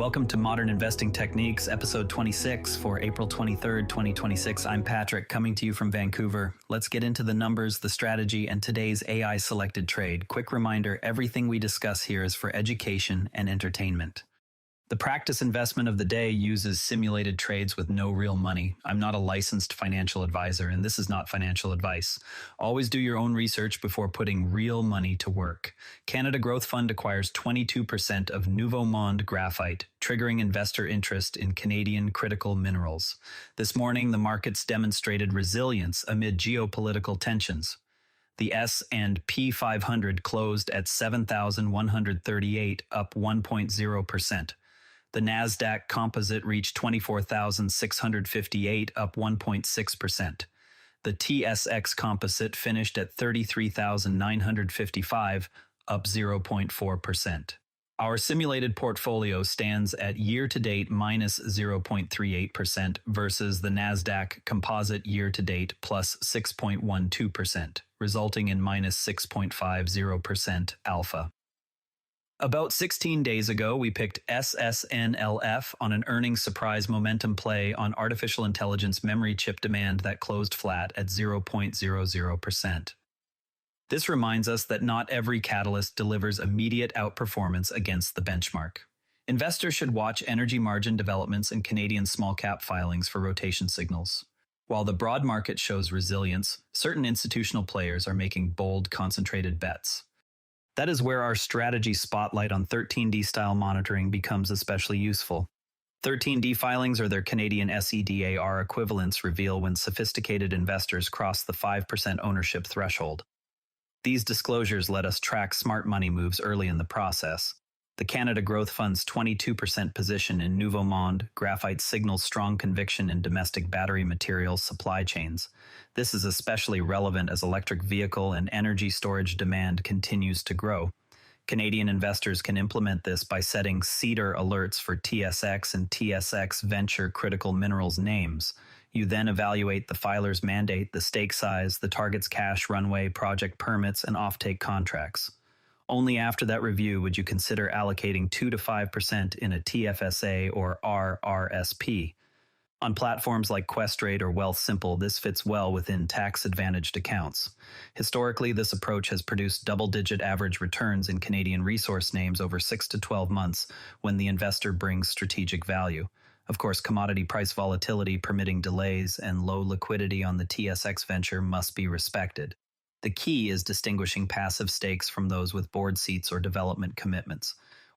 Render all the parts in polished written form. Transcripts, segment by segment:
Welcome to Modern Investing Techniques, episode 26 for April 23rd, 2026. I'm Patrick, coming to you from Vancouver. Let's get into the numbers, the strategy, and today's AI selected trade. Quick reminder, everything we discuss here is for education and entertainment. The practice investment of the day uses simulated trades with no real money. I'm not a licensed financial advisor, and this is not financial advice. Always do your own research before putting real money to work. Canada Growth Fund acquires 22% of Nouveau Monde Graphite, triggering investor interest in Canadian critical minerals. This morning, the markets demonstrated resilience amid geopolitical tensions. The S&P 500 closed at 7,138, up 1.0%. The NASDAQ Composite reached 24,658, up 1.6%. The TSX Composite finished at 33,955, up 0.4%. Our simulated portfolio stands at year-to-date minus 0.38% versus the NASDAQ Composite year-to-date plus 6.12%, resulting in minus 6.50% alpha. About 16 days ago, we picked SSNLF on an earnings surprise momentum play on artificial intelligence memory chip demand that closed flat at 0.00%. This reminds us that not every catalyst delivers immediate outperformance against the benchmark. Investors should watch energy margin developments and Canadian small cap filings for rotation signals. While the broad market shows resilience, certain institutional players are making bold, concentrated bets. That is where our strategy spotlight on 13D style monitoring becomes especially useful. 13D filings, or their Canadian SEDAR equivalents, reveal when sophisticated investors cross the 5% ownership threshold. These disclosures let us track smart money moves early in the process. The Canada Growth Fund's 22% position in Nouveau Monde Graphite signals strong conviction in domestic battery materials supply chains. This is especially relevant as electric vehicle and energy storage demand continues to grow. Canadian investors can implement this by setting CEDAR alerts for TSX and TSX Venture critical minerals names. You then evaluate the filer's mandate, the stake size, the target's cash runway, project permits, and offtake contracts. Only after that review would you consider allocating 2 to 5% in a TFSA or RRSP. On platforms like Questrade or Wealthsimple, this fits well within tax-advantaged accounts. Historically, this approach has produced double-digit average returns in Canadian resource names over 6 to 12 months when the investor brings strategic value. Of course, commodity price volatility permitting delays and low liquidity on the TSX Venture must be respected. The key is distinguishing passive stakes from those with board seats or development commitments.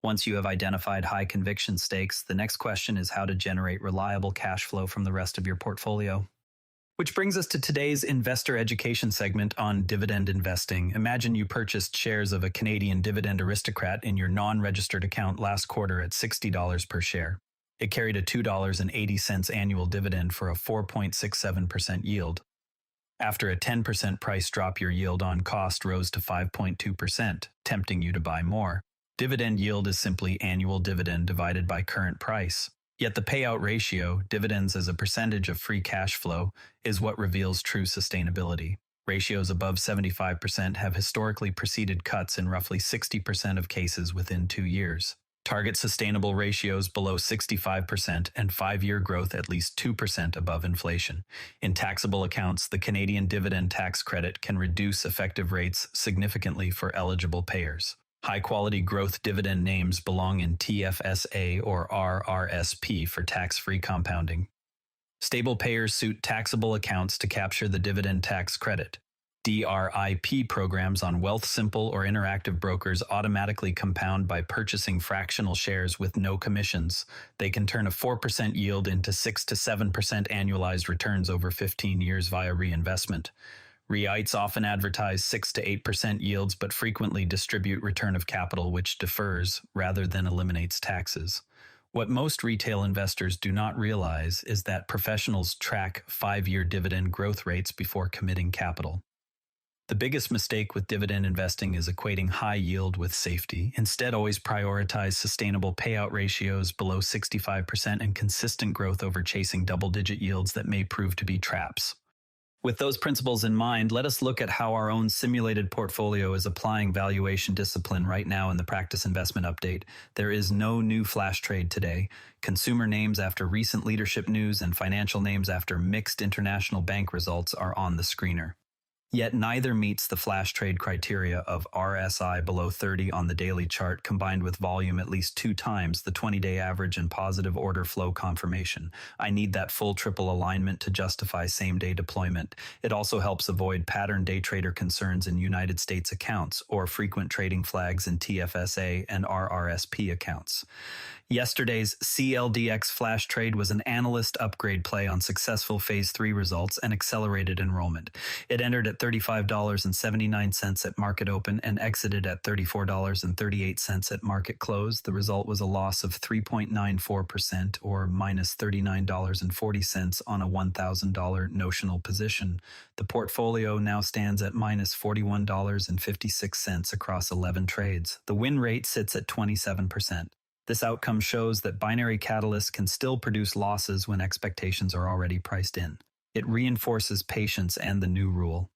Once you have identified high conviction stakes, the next question is how to generate reliable cash flow from the rest of your portfolio. Which brings us to today's investor education segment on dividend investing. Imagine you purchased shares of a Canadian dividend aristocrat in your non-registered account last quarter at $60 per share. It carried a $2.80 annual dividend for a 4.67% yield. After a 10% price drop, your yield on cost rose to 5.2%, tempting you to buy more. Dividend yield is simply annual dividend divided by current price. Yet the payout ratio, dividends as a percentage of free cash flow, is what reveals true sustainability. Ratios above 75% have historically preceded cuts in roughly 60% of cases within 2 years. Target sustainable ratios below 65% and 5-year growth at least 2% above inflation. In taxable accounts, the Canadian dividend tax credit can reduce effective rates significantly for eligible payers. High-quality growth dividend names belong in TFSA or RRSP for tax-free compounding. Stable payers suit taxable accounts to capture the dividend tax credit. DRIP programs on Wealthsimple or Interactive Brokers automatically compound by purchasing fractional shares with no commissions. They can turn a 4% yield into 6 to 7% annualized returns over 15 years via reinvestment. REITs often advertise 6 to 8% yields but frequently distribute return of capital which defers rather than eliminates taxes. What most retail investors do not realize is that professionals track 5-year dividend growth rates before committing capital. The biggest mistake with dividend investing is equating high yield with safety. Instead, always prioritize sustainable payout ratios below 65% and consistent growth over chasing double-digit yields that may prove to be traps. With those principles in mind, let us look at how our own simulated portfolio is applying valuation discipline right now in the Practice Investment Update. There is no new flash trade today. Consumer names after recent leadership news and financial names after mixed international bank results are on the screener. Yet neither meets the flash trade criteria of RSI below 30 on the daily chart combined with volume at least 2 times the 20-day average and positive order flow confirmation. I need that full triple alignment to justify same-day deployment. It also helps avoid pattern day trader concerns in United States accounts or frequent trading flags in TFSA and RRSP accounts. Yesterday's CLDX flash trade was an analyst upgrade play on successful Phase 3 results and accelerated enrollment. It entered at $35.79 at market open and exited at $34.38 at market close. The result was a loss of 3.94% or minus $39.40 on a $1,000 notional position. The portfolio now stands at minus $41.56 across 11 trades. The win rate sits at 27%. This outcome shows that binary catalysts can still produce losses when expectations are already priced in. It reinforces patience and the new rule.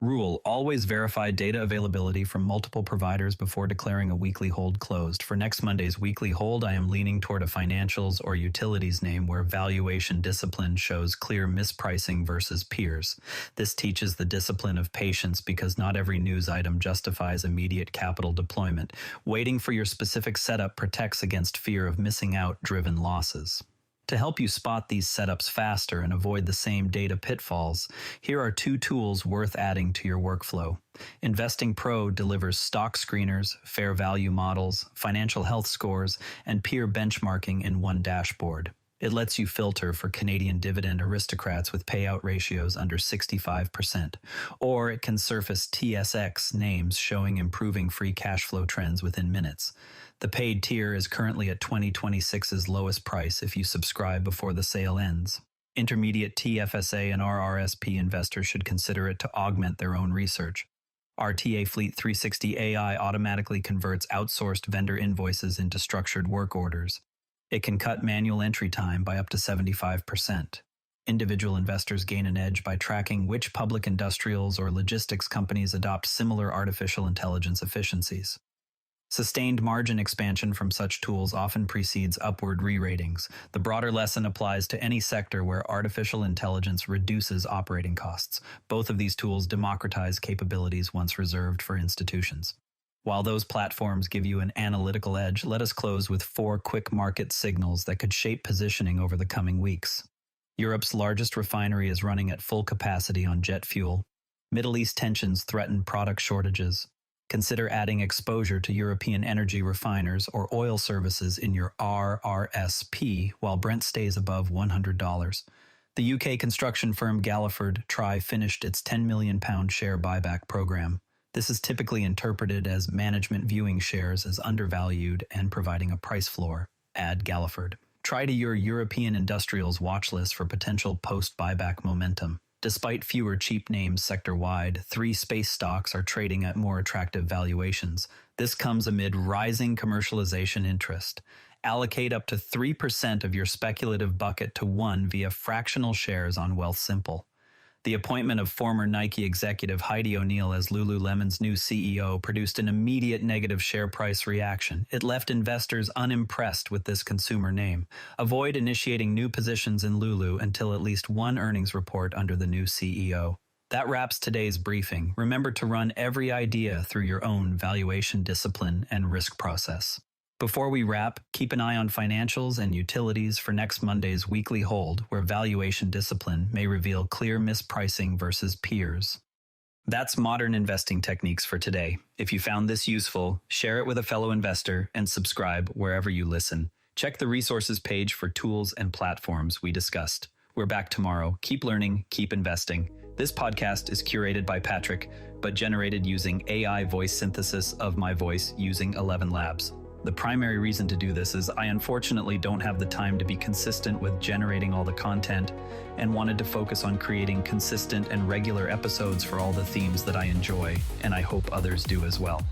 Rule: always verify data availability from multiple providers before declaring a weekly hold closed. For next Monday's weekly hold, I am leaning toward a financials or utilities name where valuation discipline shows clear mispricing versus peers. This teaches the discipline of patience because not every news item justifies immediate capital deployment. Waiting for your specific setup protects against fear of missing out driven losses. To help you spot these setups faster and avoid the same data pitfalls, here are 2 tools worth adding to your workflow. Investing Pro delivers stock screeners, fair value models, financial health scores, and peer benchmarking in one dashboard. It lets you filter for Canadian dividend aristocrats with payout ratios under 65%, or it can surface TSX names showing improving free cash flow trends within minutes. The paid tier is currently at 2026's lowest price if you subscribe before the sale ends. Intermediate TFSA and RRSP investors should consider it to augment their own research. RTA Fleet 360 AI automatically converts outsourced vendor invoices into structured work orders. It can cut manual entry time by up to 75%. Individual investors gain an edge by tracking which public industrials or logistics companies adopt similar artificial intelligence efficiencies. Sustained margin expansion from such tools often precedes upward re-ratings. The broader lesson applies to any sector where artificial intelligence reduces operating costs. Both of these tools democratize capabilities once reserved for institutions. While those platforms give you an analytical edge, let us close with 4 quick market signals that could shape positioning over the coming weeks. Europe's largest refinery is running at full capacity on jet fuel. Middle East tensions threaten product shortages. Consider adding exposure to European energy refiners or oil services in your RRSP while Brent stays above $100. The UK construction firm Galliford Try finished its £10 million share buyback program. This is typically interpreted as management viewing shares as undervalued and providing a price floor. Add Galliford Try to your European industrials watch list for potential post-buyback momentum. Despite fewer cheap names sector-wide, 3 space stocks are trading at more attractive valuations. This comes amid rising commercialization interest. Allocate up to 3% of your speculative bucket to one via fractional shares on Wealthsimple. The appointment of former Nike executive Heidi O'Neill as Lululemon's new CEO produced an immediate negative share price reaction. It left investors unimpressed with this consumer name. Avoid initiating new positions in Lulu until at least one earnings report under the new CEO. That wraps today's briefing. Remember to run every idea through your own valuation discipline and risk process. Before we wrap, keep an eye on financials and utilities for next Monday's weekly hold, where valuation discipline may reveal clear mispricing versus peers. That's modern investing techniques for today. If you found this useful, share it with a fellow investor and subscribe wherever you listen. Check the resources page for tools and platforms we discussed. We're back tomorrow. Keep learning, keep investing. This podcast is curated by Patrick, but generated using AI voice synthesis of my voice using ElevenLabs. The primary reason to do this is I unfortunately don't have the time to be consistent with generating all the content and wanted to focus on creating consistent and regular episodes for all the themes that I enjoy, and I hope others do as well.